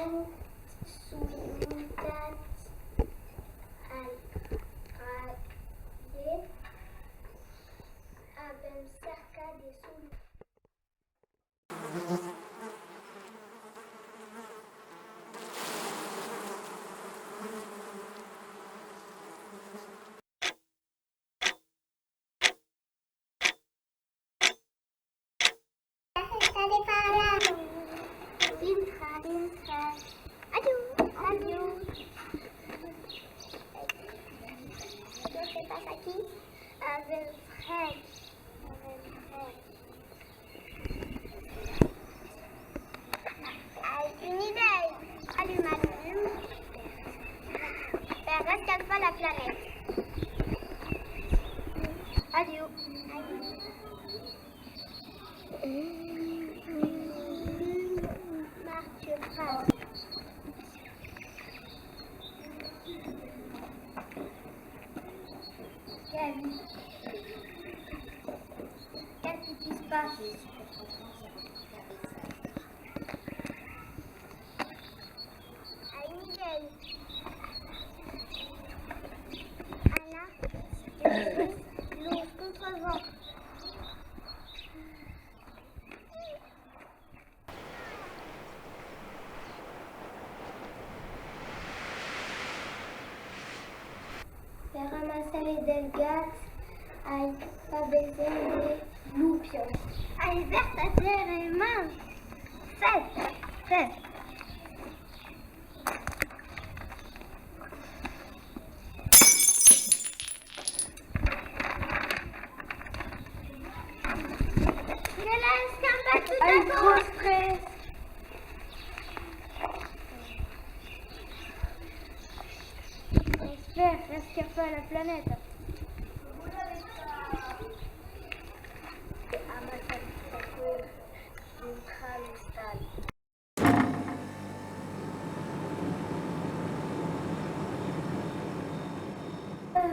Ant, Soudat, Al-Raye, Abem Sarka de Soul. Une idée. Allume, allume. Rescale pas la planète. Adieu. Marche pas. Qu'est-ce qui se passe? Anna, l'eau contre le vent. Faire ramasser les delgates, aïe, pas baiser les loupions. Aïe, vert, ta terre est mince. Faites. Aïe, trop stress. J'espère, rescale pas la planète.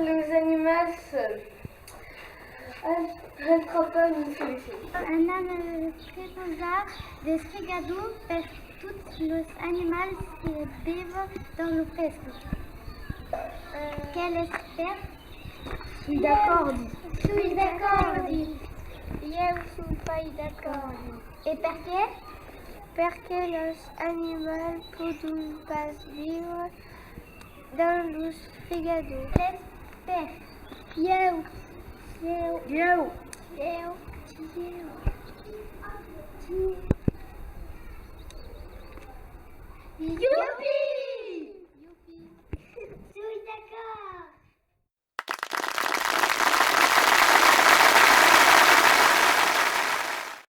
Les animaux seuls. Je ne crois pas une solution. Anna me proposa des frigados pour tous les animaux qui vivent dans le pesque. Quelle espère? Je suis d'accord. Je suis d'accord. Je suis pas d'accord. Et pourquoi? Parce que les animaux peuvent pas vivre dans le frigado. L'espère. Youpi!